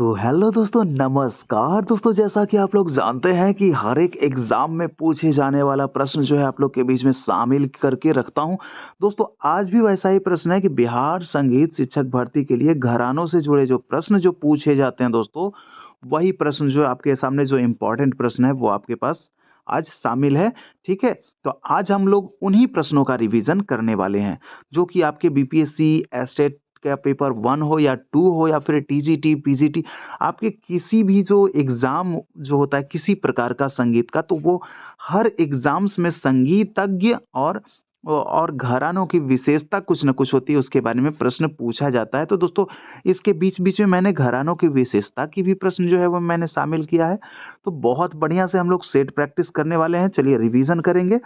तो हेलो दोस्तों, नमस्कार दोस्तों। जैसा कि आप लोग जानते हैं कि हर एक एग्ज़ाम में पूछे जाने वाला प्रश्न जो है आप लोग के बीच में शामिल करके रखता हूँ। दोस्तों आज भी वैसा ही प्रश्न है कि बिहार संगीत शिक्षक भर्ती के लिए घरानों से जुड़े जो प्रश्न जो पूछे जाते हैं दोस्तों, वही प्रश्न जो आपके सामने जो इम्पोर्टेंट प्रश्न है वो आपके पास आज शामिल है, ठीक है? तो आज हम लोग उन्हीं प्रश्नों का रिवीजन करने वाले हैं, जो कि आपके बीपीएससी, एस्टेट का पेपर 1 हो या 2 हो या फिर टीजीटी, पीजीटी, आपके किसी भी जो एग्ज़ाम जो होता है किसी प्रकार का संगीत का, तो वो हर एग्ज़ाम्स में संगीतज्ञ और घरानों की विशेषता कुछ न कुछ होती है, उसके बारे में प्रश्न पूछा जाता है। तो दोस्तों इसके बीच-बीच में मैंने घरानों की विशेषता की भी प्रश्न जो है वो मैंने शामिल किया है। तो बहुत बढ़िया से हम लोग सेट प्रैक्टिस करने वाले हैं। चलिए रिवीजन करेंगे।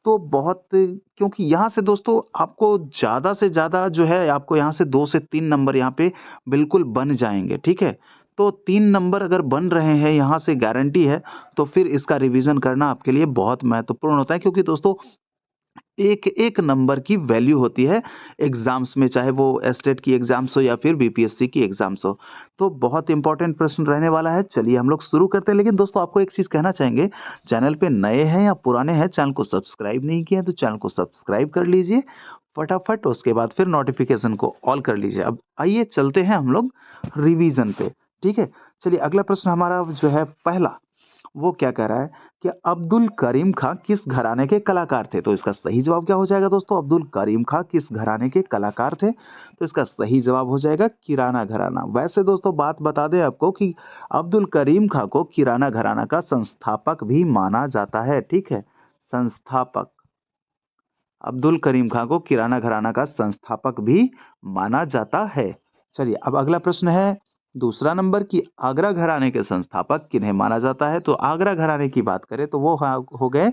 तो बहुत क्योंकि यहाँ से दोस्तों आपको ज़्यादा से ज़्यादा जो है आपको यहाँ से 2 से 3 नंबर यहाँ पे बिल्कुल बन जाएँगे, ठीक है? तो 3 नंबर अगर बन रहे हैं यहाँ से गारंटी है, तो फिर इसका रिवीजन करना आपके लिए बहुत महत्वपूर्ण होता है, क्योंकि दोस्तों एक-एक नंबर की वैल्यू होती है एग्ज़ाम्स में, चाहे वो एस्टेट की एग्ज़ाम्स हो या फिर बीपीएससी की एग्ज़ाम्स हो। तो बहुत इम्पोर्टेंट प्रश्न रहने वाला है। चलिए हम लोग शुरू करते हैं, लेकिन दोस्तों आपको एक चीज़ कहना चाहेंगे, चैनल पे नए हैं या पुराने हैं, चैनल को सब्सक्राइब नहीं किया है तो चैनल को सब्सक्राइब कर लीजिए फटाफट, उसके बाद फिर नोटिफ़िकेशन को ऑल कर लीजिए। अब आइए चलते हैं हम लोग रिवीज़न पे, ठीक है? चलिए अगला प्रश्न हमारा जो है पहला, वो क्या कह रहा है कि अब्दुल करीम खां किस घराने के कलाकार थे? तो इसका सही जवाब क्या हो जाएगा दोस्तों? अब्दुल करीम खां किस घराने के कलाकार थे? तो इसका सही जवाब हो जाएगा किराना घराना। वैसे दोस्तों बात बता दें आपको कि अब्दुल करीम खां को किराना घराना का संस्थापक भी माना जाता है, ठीक है? संस्थापक। अब्दुल करीम खां को किराना घराना का संस्थापक भी माना जाता है। चलिए अब अगला प्रश्न है दूसरा नंबर की आगरा घराने के संस्थापक किन्हें माना जाता है? तो आगरा घराने की बात करें तो वो हो गए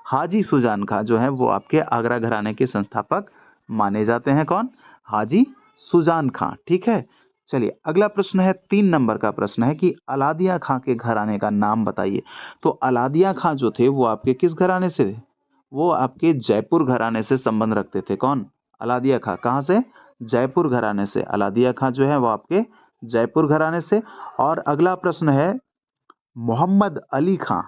हाजी सुजान खां, जो है वो आपके आगरा घराने के संस्थापक माने जाते हैं। कौन? हाजी सुजान खां, ठीक है। चलिए अगला प्रश्न है 3 नंबर का प्रश्न है कि अलादिया खां के घराने का नाम बताइए। तो अलादिया खां जो थे वो आपके किस घराने से थे? वो आपके जयपुर घराने से संबंध रखते थे। कौन? अलादिया खां। कहाँ से? जयपुर घराने से। अलादिया खां जो है वो आपके जयपुर घराने से। और अगला प्रश्न है मोहम्मद अली खां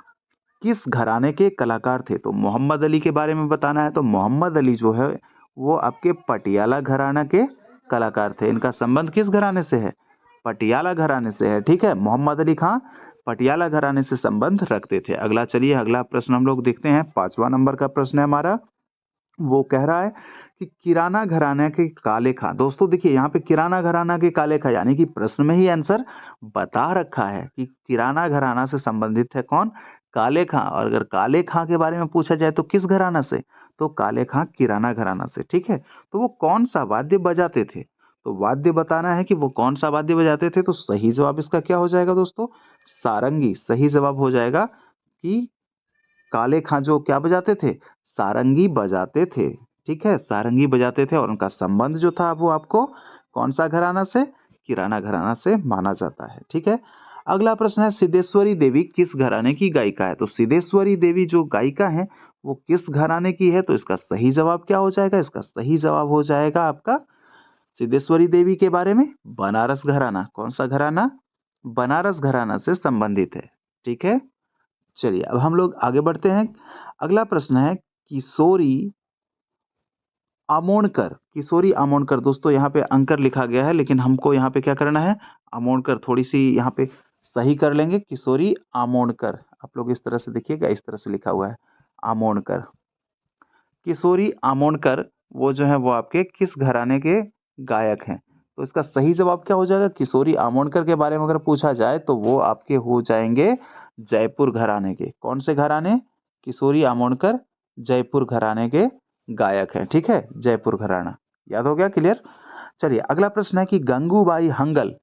किस घराने के कलाकार थे? तो मोहम्मद अली के बारे में बताना है, तो मोहम्मद अली जो है वो आपके पटियाला घराना के कलाकार थे। इनका संबंध किस घराने से है? पटियाला घराने से है, ठीक है। मोहम्मद अली खां पटियाला घराने से संबंध रखते थे। अगला चलिए अगला प्रश्न हम लोग देखते हैं। 5वां नंबर का प्रश्न है हमारा, वो कह रहा है कि किराना घराना के काले खां। दोस्तों देखिए यहाँ पे किराना घराना के काले खां, यानी कि प्रश्न में ही आंसर बता रखा है कि किराना घराना से संबंधित है कौन? काले खां। और अगर काले खां के बारे में पूछा जाए तो किस घराना से? तो काले खां किराना घराना से, ठीक है। तो वो कौन सा वाद्य बजाते थे? तो वाद्य बताना है कि वो कौन सा वाद्य बजाते थे। तो सही जवाब इसका क्या हो जाएगा दोस्तों? सारंगी। सही जवाब हो जाएगा कि काले खां जो क्या बजाते थे? सारंगी बजाते थे, ठीक है? सारंगी बजाते थे और उनका संबंध जो था वो आपको कौन-सा घराना से? किराना घराना से माना जाता है, ठीक है? अगला प्रश्न है सिद्धेश्वरी देवी किस घराने की गायिका है? तो सिद्धेश्वरी देवी जो गायिका हैं, वो किस घराने की है? तो इसका सही जवाब क्या हो जाएगा? इसका सही जवाब हो जाएगा आपका सिद्धेश्वरी देवी के बारे में बनारस घराना। कौन-सा घराना? बनारस घराना से संबंधित है, ठीक है? चलिए अब हम लोग आगे बढ़ते हैं। अगला प्रश्न है किशोरी आमोणकर। किशोरी आमोणकर, दोस्तों यहाँ पे अंकर लिखा गया है, लेकिन हमको यहाँ पे क्या करना है? आमोणकर थोड़ी सी यहाँ पे सही कर लेंगे। किशोरी आमोणकर, आप लोग इस तरह से देखिएगा, इस तरह से लिखा हुआ है आमोणकर। किशोरी आमोणकर वो जो है वो आपके किस घराने के गायक हैं? तो इसका सही जवाब क्या हो जाएगा? किशोरी आमोणकर के बारे में अगर पूछा जाए तो वो आपके हो जाएंगे जयपुर घराने के। कौन से घराने? किशोरी आमोणकर जयपुर घराने के गायक हैं, ठीक है। जयपुर घराना याद हो गया, क्लियर। चलिए अगला प्रश्न है कि गंगूबाई हंगल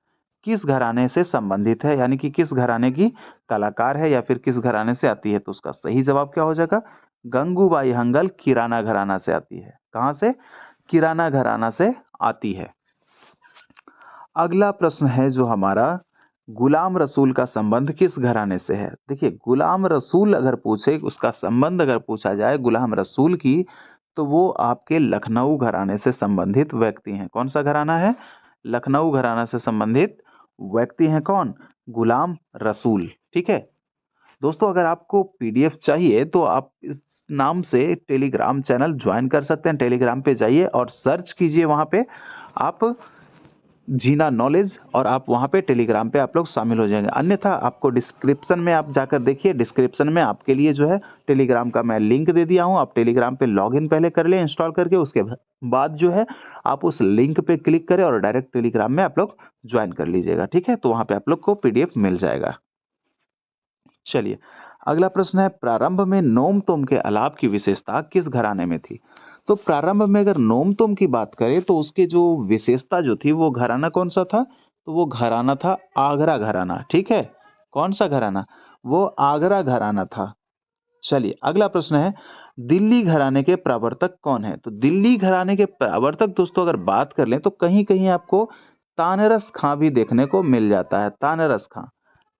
किस घराने से संबंधित है, यानी कि किस घराने की कलाकार है या फिर किस घराने से आती है? तो उसका सही जवाब क्या हो जाएगा? गंगूबाई हंगल किराना घराना से आती है। कहां से? किराना घराना से आती है। अगला प्रश्न है जो हमारा, गुलाम रसूल का संबंध किस घराने से है? देखिए गुलाम रसूल अगर पूछे, उसका संबंध अगर पूछा जाए गुलाम रसूल की, तो वो आपके लखनऊ घराने से संबंधित व्यक्ति हैं। कौन सा घराना है? लखनऊ घराना से संबंधित व्यक्ति हैं कौन? गुलाम रसूल। ठीक है दोस्तों, अगर आपको पीडीएफ चाहिए तो आप इस नाम से टेलीग्राम चैनल ज्वाइन कर सकते हैं। टेलीग्राम पे जाइए और सर्च कीजिए, वहां पे आप जीना नॉलेज, और आप वहाँ पे टेलीग्राम पे आप लोग शामिल हो जाएंगे। अन्यथा आपको डिस्क्रिप्शन में आप जाकर देखिए, डिस्क्रिप्शन में आपके लिए जो है टेलीग्राम का मैं लिंक दे दिया हूँ। आप टेलीग्राम पे लॉगिन पहले कर लें इंस्टॉल करके, उसके बाद जो है आप उस लिंक पे क्लिक करें और डायरेक्ट टेलीग्राम में आप लोग ज्वाइन कर लीजिएगा। ठीक है, तो वहाँ पे आप लोग को पीडीएफ मिल जाएगा। चलिए, अगला प्रश्न है, प्रारंभ में नोम तोम के अलाप की विशेषता किस घराने में थी? तो प्रारंभ में अगर नोम तोम की बात करें तो उसके जो विशेषता जो थी वो घराना कौन सा था? तो वो घराना था आगरा घराना। ठीक है, कौन सा घराना? वो आगरा घराना था। चलिए, अगला प्रश्न है, दिल्ली घराने के प्रवर्तक कौन है? तो दिल्ली घराने के प्रवर्तक दोस्तों अगर बात कर लें तो कहीं कहीं आपको तानरस खां भी देखने को मिल जाता है। तानरस खां,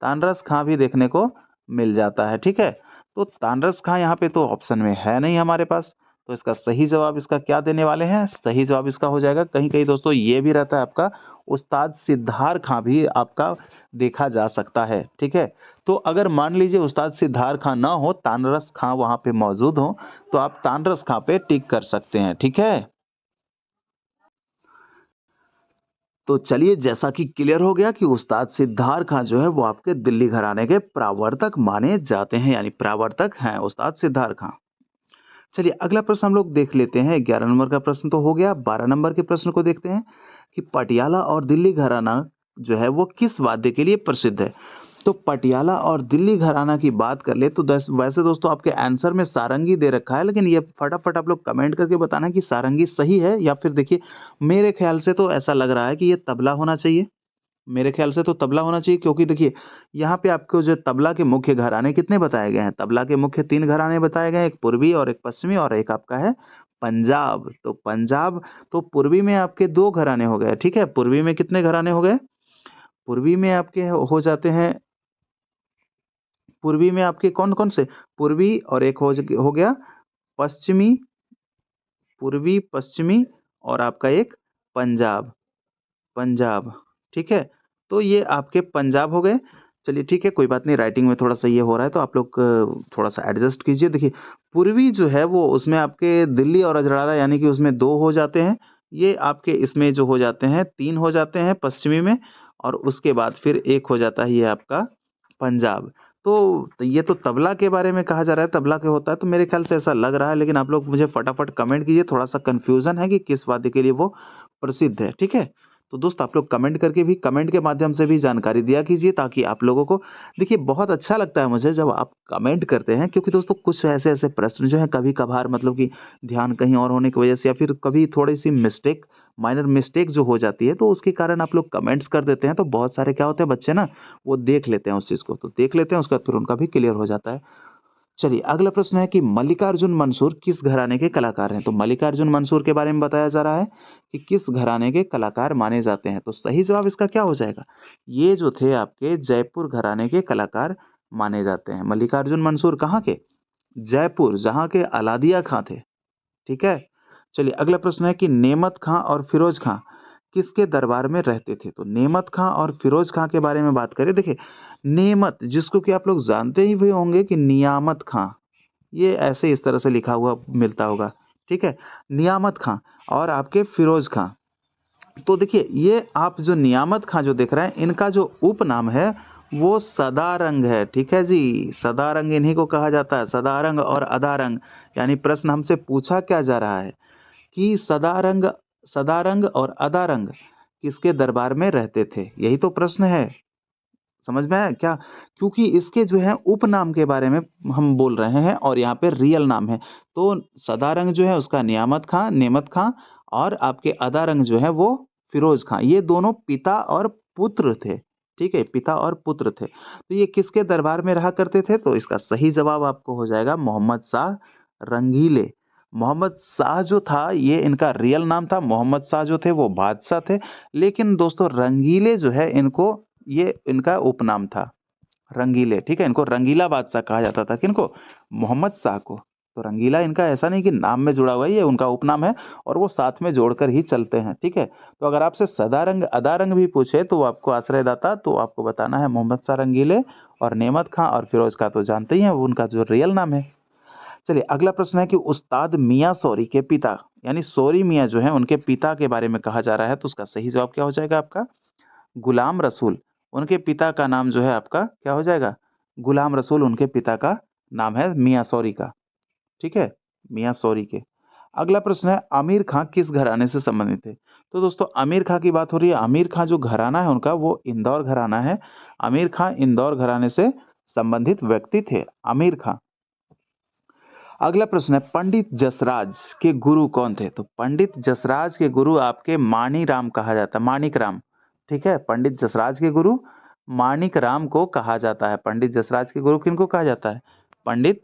तानरस खां भी देखने को मिल जाता है। ठीक है, तो तानरस खां यहाँ पे तो ऑप्शन में है नहीं हमारे पास, तो इसका सही जवाब इसका क्या देने वाले हैं? सही जवाब इसका हो जाएगा, कहीं कहीं दोस्तों ये भी रहता है आपका उस्ताद सिद्धार्थ खां भी आपका देखा जा सकता है। ठीक है, तो अगर मान लीजिए उस्ताद सिद्धार्थ खां ना हो, तानरस खां वहां पे मौजूद हो, तो आप तानरस खां पे टिक कर सकते हैं। ठीक है, तो चलिए, जैसा कि क्लियर हो गया कि उस्ताद सिद्धार्थ खां जो है वो आपके दिल्ली घराने के प्रवर्तक माने जाते हैं, यानी प्रवर्तक हैं उस्ताद सिद्धार्थ खां। चलिए, अगला प्रश्न हम लोग देख लेते हैं। 11 नंबर का प्रश्न तो हो गया, 12 नंबर के प्रश्न को देखते हैं कि पटियाला और दिल्ली घराना जो है वो किस वाद्य के लिए प्रसिद्ध है? तो पटियाला और दिल्ली घराना की बात कर ले तो वैसे दोस्तों आपके आंसर में सारंगी दे रखा है, लेकिन ये फटाफट आप लोग कमेंट करके बताना कि सारंगी सही है या फिर देखिए, मेरे ख्याल से तो ऐसा लग रहा है कि ये तबला होना चाहिए। मेरे ख्याल से तो तबला होना चाहिए, क्योंकि देखिए यहाँ पे आपको जो तबला के मुख्य घराने कितने बताए गए हैं? तबला के मुख्य 3 घराने बताए गए हैं, एक पूर्वी और एक पश्चिमी और एक आपका है पंजाब। तो पंजाब, तो पूर्वी में आपके 2 घराने हो गए। ठीक है, पूर्वी में कितने घराने हो गए? पूर्वी में आपके हो जाते हैं, पूर्वी में आपके कौन-कौन से? पूर्वी, और एक हो गया पश्चिमी, पूर्वी, पश्चिमी, और आपका एक पंजाब, पंजाब। ठीक है? तो ये आपके पंजाब हो गए। चलिए ठीक है, कोई बात नहीं, राइटिंग में थोड़ा-सा ये हो रहा है तो आप लोग थोड़ा-सा एडजस्ट कीजिए। देखिए, पूर्वी जो है वो उसमें आपके दिल्ली और अजराड़ा यानी कि उसमें 2 हो जाते हैं। ये आपके इसमें जो हो जाते हैं 3 हो जाते हैं पश्चिमी में, और उसके बाद फिर 1 हो जाता है ये आपका पंजाब। तो ये तो तबला के बारे में कहा जा रहा है, तबला के होता है, तो मेरे ख्याल से ऐसा लग रहा है, लेकिन आप लोग मुझे फटाफट कमेंट कीजिए, थोड़ा-सा कन्फ्यूज़न है कि किस वाद्य के लिए वो प्रसिद्ध है। ठीक है? तो दोस्त आप लोग कमेंट करके भी, कमेंट के माध्यम से भी जानकारी दिया कीजिए, ताकि आप लोगों को देखिए बहुत अच्छा लगता है मुझे जब आप कमेंट करते हैं, क्योंकि दोस्तों कुछ ऐसे-ऐसे प्रश्न जो हैं कभी-कभार मतलब कि ध्यान कहीं और होने की वजह से या फिर कभी थोड़ी-सी मिस्टेक, माइनर मिस्टेक जो हो जाती है, तो उसके कारण आप लोग कमेंट्स कर देते हैं, तो बहुत सारे क्या होते हैं बच्चे ना, वो देख लेते हैं उस चीज़ को, तो देख लेते हैं उसके बाद फिर उनका भी क्लियर हो जाता है। चलिए, अगला प्रश्न है कि मल्लिकार्जुन मंसूर किस घराने के कलाकार हैं? तो मल्लिकार्जुन मंसूर के बारे में बताया जा रहा है कि किस घराने के कलाकार माने जाते हैं, तो सही जवाब इसका क्या हो जाएगा? ये जो थे आपके जयपुर घराने के कलाकार माने जाते हैं। मल्लिकार्जुन मंसूर कहाँ के? जयपुर, जहाँ के अलादिया खां थे। ठीक है? चलिए, अगला प्रश्न है कि नेमत खां और फिरोज खां किसके दरबार में रहते थे? तो नेमत खां और फिरोज खां के बारे में बात करें, देखिए नेमत जिसको कि आप लोग जानते ही भी होंगे कि नियामत खां, ये ऐसे इस तरह से लिखा हुआ मिलता होगा। ठीक है? नियामत खां और आपके फिरोज खां। तो देखिए, ये आप जो नियामत खां जो देख रहे हैं, इनका जो उपनाम है वो सदारंग है। ठीक है जी, सदारंग इन्हीं को कहा जाता है, सदारंग और अदारंग। यानी प्रश्न हमसे पूछा क्या जा रहा है कि सदारंग, सदारंग और अदारंग किसके दरबार में रहते थे? यही तो प्रश्न है। समझ में आया क्या? क्योंकि इसके जो है उपनाम के बारे में हम बोल रहे हैं और यहाँ पे रियल नाम है। तो सदारंग जो है उसका नियामत खां, नेमत खां, और आपके अदारंग जो है वो फिरोज खां। ये दोनों पिता और पुत्र थे। ठीक है? पिता और पुत्र थे। तो ये किसके दरबार में रहा करते थे? तो इसका सही जवाब आपको हो जाएगा मोहम्मद शाह रंगीले। मोहम्मद शाह जो था ये इनका रियल नाम था, मोहम्मद शाह जो थे वो बादशाह थे, लेकिन दोस्तों रंगीले जो है इनको, ये इनका उपनाम था, रंगीले। ठीक है? इनको रंगीला बादशाह कहा जाता था, किनको? मोहम्मद शाह को। तो रंगीला इनका ऐसा नहीं कि नाम में जुड़ा हुआ है, ये उनका उपनाम है और वो साथ में जोड़कर ही चलते हैं, ठीक है। तो अगर आपसे सदारंग अदारंग भी पूछे तो वो आपको आश्रयदाता, तो आपको बताना है मोहम्मद शाह रंगीले, और नेमत खां और फिरोज खां तो जानते ही हैं वो उनका जो रियल नाम है। चलिए अगला प्रश्न है कि उस्ताद मियां सौरी के पिता, यानी सौरी मियां जो है उनके पिता के बारे में कहा जा रहा है, तो उसका सही जवाब क्या हो जाएगा आपका? गुलाम रसूल। उनके पिता का नाम जो है आपका क्या हो जाएगा? गुलाम रसूल उनके पिता का नाम है मियां सौरी का, ठीक है, मियां सौरी के। अगला प्रश्न है आमिर खां किस घराने से संबंधित थे? तो दोस्तों आमिर खां की बात हो रही है। आमिर खां जो घराना है उनका वो इंदौर घराना है। आमिर खां इंदौर घराने से संबंधित व्यक्ति थे आमिर खां। अगला प्रश्न है पंडित जसराज के गुरु कौन थे? तो पंडित जसराज के गुरु आपके मानी राम कहा जाता है, माणिक राम, ठीक है। पंडित जसराज के गुरु माणिक राम को कहा जाता है। पंडित जसराज के गुरु किनको कहा जाता है? पंडित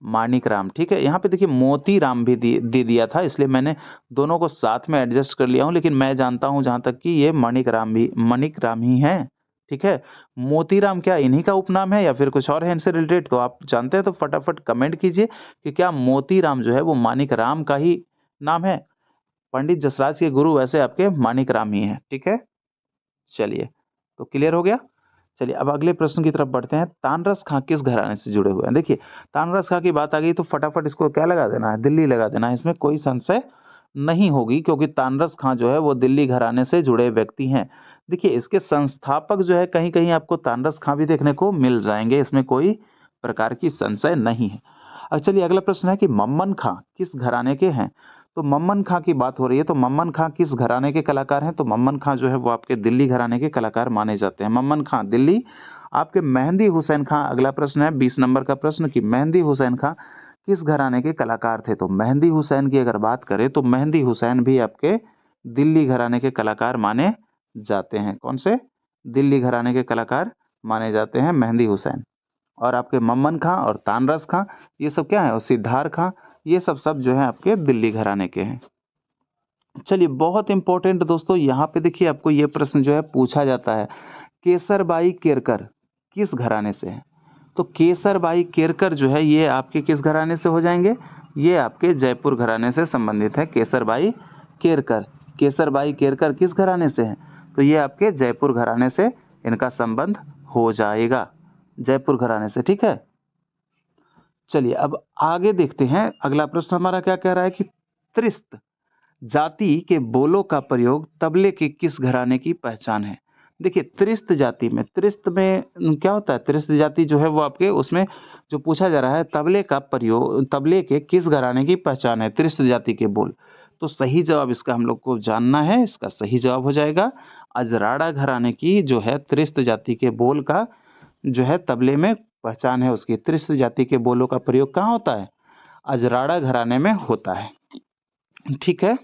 माणिक राम, ठीक है। यहाँ पे देखिए मोती राम भी दे दिया था, इसलिए मैंने दोनों को साथ में एडजस्ट कर लिया हूँ, लेकिन मैं जानता हूँ जहां तक कि ये माणिक राम ही है, ठीक है। मोतीराम क्या इन्हीं का उपनाम है या फिर कुछ और है इनसे रिलेटेड? तो आप जानते हैं तो फटाफट कमेंट कीजिए कि क्या मोतीराम जो है वो माणिक राम का ही नाम है? पंडित जसराज के गुरु वैसे आपके माणिक राम ही हैं, ठीक है। चलिए, तो क्लियर हो गया। चलिए अब अगले प्रश्न की तरफ बढ़ते हैं। तानरस खां किस घराने से जुड़े हुए हैं? देखिए तानरस खां की बात आ गई तो फटाफट इसको क्या लगा देना है? दिल्ली लगा देना है, इसमें कोई संशय नहीं होगी, क्योंकि तानरस खां जो है वो दिल्ली घराने से जुड़े व्यक्ति हैं। देखिए इसके संस्थापक जो है कहीं कहीं आपको तानरस खां भी देखने को मिल जाएंगे, इसमें कोई प्रकार की संशय नहीं है। अब चलिए अगला प्रश्न है कि मम्मन खां किस घराने के हैं? तो मम्मन खां की बात हो रही है, तो मम्मन खां किस घराने के कलाकार हैं? तो मम्मन खां जो है वो आपके दिल्ली घराने के कलाकार माने जाते हैं। मम्मन खां दिल्ली। आपके मेहंदी हुसैन खां, अगला प्रश्न है 20 नंबर का प्रश्न कि मेहंदी हुसैन खां किस घराने के कलाकार थे? तो मेहंदी हुसैन की अगर बात करें तो मेहंदी हुसैन भी आपके दिल्ली घराने के कलाकार माने जाते हैं। कौन से? दिल्ली घराने के कलाकार माने जाते हैं मेहंदी हुसैन। और आपके मम्मन खां और तानरस खां ये सब क्या है? और सिद्धार्थ खां, ये सब जो है आपके दिल्ली घराने के हैं। चलिए बहुत इंपॉर्टेंट दोस्तों, यहाँ पे देखिए आपको ये प्रश्न जो है पूछा जाता है, केसरबाई केरकर किस घराने से है? तो केसरबाई केरकर जो है ये आपके किस घराने से हो जाएंगे? ये आपके जयपुर घराने से संबंधित है। केसरबाई केरकर, केसरबाई केरकर किस घराने से हैं? तो ये आपके जयपुर घराने से इनका संबंध हो जाएगा, जयपुर घराने से, ठीक है। चलिए अब आगे देखते हैं। अगला प्रश्न हमारा क्या कह रहा है कि त्रिस्त जाति के बोलों का प्रयोग तबले के किस घराने की पहचान है? देखिए त्रिस्त जाति में, त्रिस्त में क्या होता है? त्रिस्त जाति जो है वो आपके उसमें जो पूछा जा रहा है तबले का प्रयोग, तबले के किस घराने की पहचान है त्रिस्त जाति के बोल? तो सही जवाब इसका हम लोग को जानना है। इसका सही जवाब हो जाएगा अजराड़ा घराने की जो है त्रिस्त जाति के बोल का जो है तबले में पहचान है उसकी। त्रिस्त जाति के बोलों का प्रयोग कहाँ होता है? अजराड़ा घराने में होता है, ठीक है।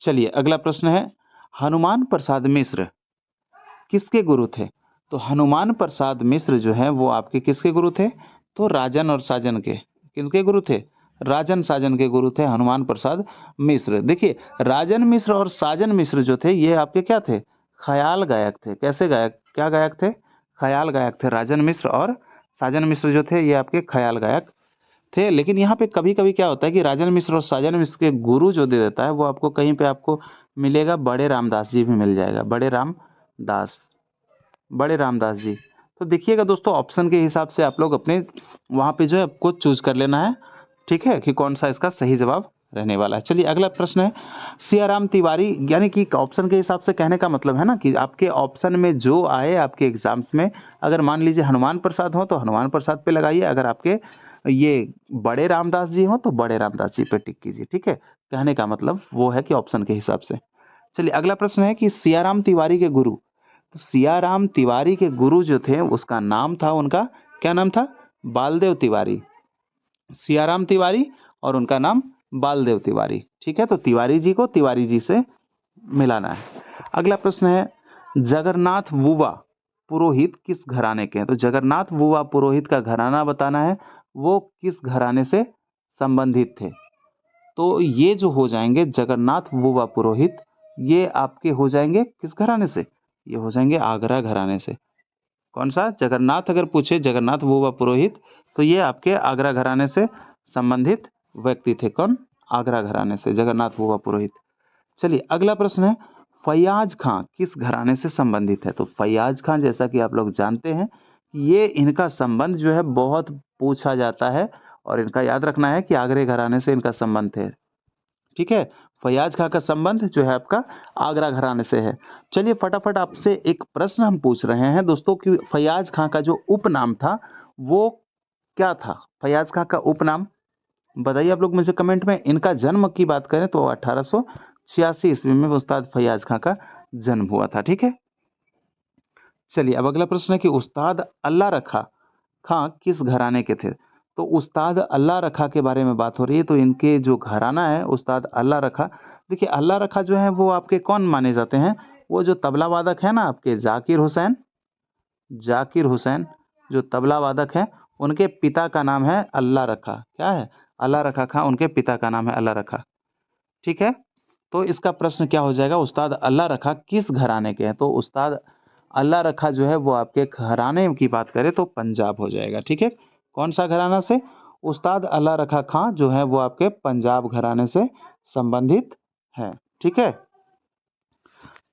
चलिए अगला प्रश्न है हनुमान प्रसाद मिश्र किसके गुरु थे? तो हनुमान प्रसाद मिश्र जो है वो आपके किसके गुरु थे? तो राजन और साजन के, किनके गुरु थे? राजन साजन के गुरु थे हनुमान प्रसाद मिश्र। देखिए राजन मिश्र और साजन मिश्र जो थे ये आपके क्या थे? ख्याल गायक थे। कैसे गायक, क्या गायक थे? ख्याल गायक थे। राजन मिश्र और साजन मिश्र जो थे ये आपके ख्याल गायक थे। लेकिन यहाँ पे कभी कभी क्या होता है कि राजन मिश्र और साजन मिश्र के गुरु जो दे देता है वो आपको कहीं पे आपको मिलेगा बड़े रामदास जी भी मिल जाएगा, बड़े रामदास, बड़े रामदास जी। तो देखिएगा दोस्तों ऑप्शन के हिसाब से आप लोग अपने वहाँ पे जो है आपको चूज कर लेना है, ठीक है, कि कौन सा इसका सही जवाब रहने वाला है। चलिए अगला प्रश्न है सियाराम तिवारी, यानी कि ऑप्शन के हिसाब से कहने का मतलब है ना कि आपके ऑप्शन में जो आए आपके एग्जाम्स में, अगर मान लीजिए हनुमान प्रसाद हो तो हनुमान प्रसाद पे लगाइए, अगर आपके ये बड़े रामदास जी हो तो बड़े रामदास जी पे टिक कीजिए, ठीक है। कहने का मतलब वो है कि ऑप्शन के हिसाब से। चलिए अगला प्रश्न है कि सियाराम तिवारी के गुरु, तो सियाराम तिवारी के गुरु जो थे उसका नाम था, उनका क्या नाम था? बालदेव तिवारी। सियाराम तिवारी और उनका नाम बालदेव तिवारी, ठीक है। तो तिवारी जी को तिवारी जी से मिलाना है। अगला प्रश्न है जगन्नाथ बुवा पुरोहित किस घराने के हैं? तो जगन्नाथ बुवा पुरोहित का घराना बताना है, वो किस घराने से संबंधित थे? तो ये जो हो जाएंगे जगन्नाथ बुवा पुरोहित, ये आपके हो जाएंगे किस घराने से? ये हो जाएंगे आगरा घराने से। कौन सा? जगन्नाथ, अगर पूछे जगन्नाथ बुवा पुरोहित तो ये आपके आगरा घराने से संबंधित व्यक्ति थे। कौन? आगरा घराने से, जगन्नाथ बुआ पुरोहित। चलिए अगला प्रश्न है, फैयाज खां किस घराने से संबंधित है? तो फैयाज खां जैसा कि आप लोग जानते हैं, ये इनका संबंध जो है बहुत पूछा जाता है और इनका याद रखना है कि आगरे घराने से इनका संबंध है। ठीक है, फैयाज खां का संबंध जो है आपका आगरा घराने से है। चलिए फटाफट आपसे एक प्रश्न हम पूछ रहे हैं दोस्तों कि फैयाज खां का जो उपनाम था वो क्या था? फैयाज खां का उपनाम बताइए आप लोग मुझे कमेंट में। इनका जन्म की बात करें तो 1886 ईस्वी में उस्ताद फैयाज खां का जन्म हुआ था। ठीक है, चलिए अब अगला प्रश्न है कि उस्ताद अल्लाह रखा खां किस घराने के थे? तो उस्ताद अल्लाह रखा के बारे में बात हो रही है, तो इनके जो घराना है उस्ताद अल्लाह रखा, देखिए अल्लाह रखा जो है वो आपके कौन माने जाते हैं? वो जो तबला वादक है ना आपके जाकिर हुसैन जो तबला वादक है, उनके पिता का नाम है अल्लाह रखा। क्या है? अल्लाह रखा खां, उनके पिता का नाम है अल्लाह रखा। ठीक है, तो इसका प्रश्न क्या हो जाएगा? उस्ताद अल्लाह रखा किस घराने के हैं? तो उस्ताद अल्लाह रखा जो है वो आपके घराने की बात करें तो पंजाब हो जाएगा। ठीक है, कौन सा घराना से? उस्ताद अल्लाह रखा खां जो है वो आपके पंजाब घराने से संबंधित है। ठीक है,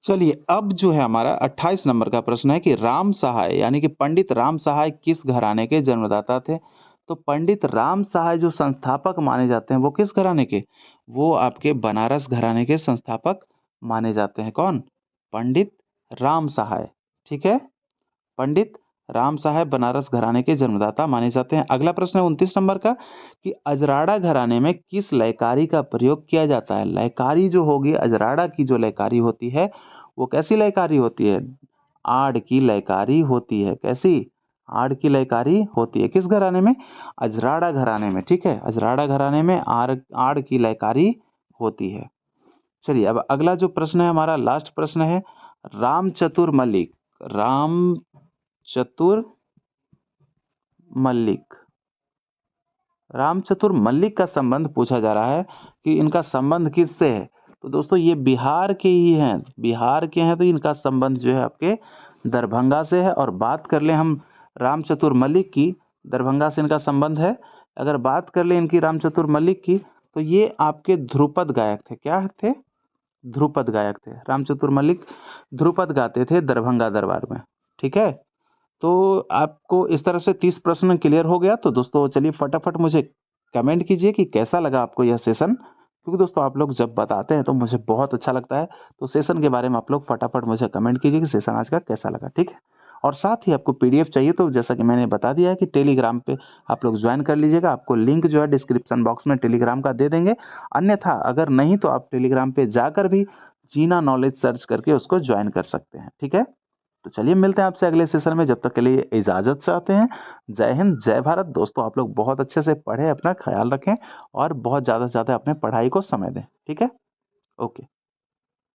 चलिए अब जो है हमारा 28 नंबर का प्रश्न है कि राम सहाय यानी कि पंडित राम सहाय किस घराने के जन्मदाता थे? तो पंडित राम सहाय जो संस्थापक माने जाते हैं वो किस घराने के? वो आपके बनारस घराने के संस्थापक माने जाते हैं। कौन? पंडित राम सहाय। ठीक है, पंडित राम साहब बनारस घराने के जन्मदाता माने जाते हैं। अगला प्रश्न है 29 नंबर का कि अजराड़ा घराने में किस लयकारी का प्रयोग किया जाता है? लयकारी जो होगी, अजराड़ा की जो लयकारी होती है वो कैसी लयकारी होती है? आड़ की लयकारी होती है। कैसी? आड़ की लयकारी होती है। किस घराने में? अजराड़ा घराने में। ठीक है, अजराड़ा घराने में आड़ आड़ की लयकारी होती है। चलिए अब अगला जो प्रश्न है हमारा लास्ट प्रश्न है, राम चतुर मल्लिक राम चतुर मल्लिक राम चतुर मल्लिक का संबंध पूछा जा रहा है कि इनका संबंध किससे है? तो दोस्तों ये बिहार के ही हैं, बिहार के हैं, तो इनका संबंध जो है आपके दरभंगा से है। और बात कर लें हम राम चतुर मल्लिक की, दरभंगा से इनका संबंध है। अगर बात कर लें इनकी राम चतुर मल्लिक की, तो ये आपके ध्रुपद गायक थे। क्या थे? ध्रुपद गायक थे। राम चतुर मल्लिक ध्रुपद गाते थे दरभंगा दरबार में। ठीक है, तो आपको इस तरह से 30 प्रश्न क्लियर हो गया। तो दोस्तों चलिए फटाफट मुझे कमेंट कीजिए कि कैसा लगा आपको यह सेशन, क्योंकि दोस्तों आप लोग जब बताते हैं तो मुझे बहुत अच्छा लगता है। तो सेशन के बारे में आप लोग फटाफट मुझे कमेंट कीजिए कि सेशन आज का कैसा लगा। ठीक है, और साथ ही आपको पीडीएफ चाहिए तो जैसा कि मैंने बता दिया है कि टेलीग्राम पे आप लोग ज्वाइन कर लीजिएगा। आपको लिंक जो है डिस्क्रिप्शन बॉक्स में टेलीग्राम का दे देंगे। अन्यथा अगर नहीं तो आप टेलीग्राम पे जाकर भी जीना नॉलेज सर्च करके उसको ज्वाइन कर सकते हैं। ठीक है, तो चलिए मिलते हैं आपसे अगले सेशन में। जब तक के लिए इजाजत चाहते हैं। जय हिंद, जय भारत। दोस्तों आप लोग बहुत अच्छे से पढ़ें, अपना ख्याल रखें और बहुत ज़्यादा से ज़्यादा अपने पढ़ाई को समय दें। ठीक है, ओके।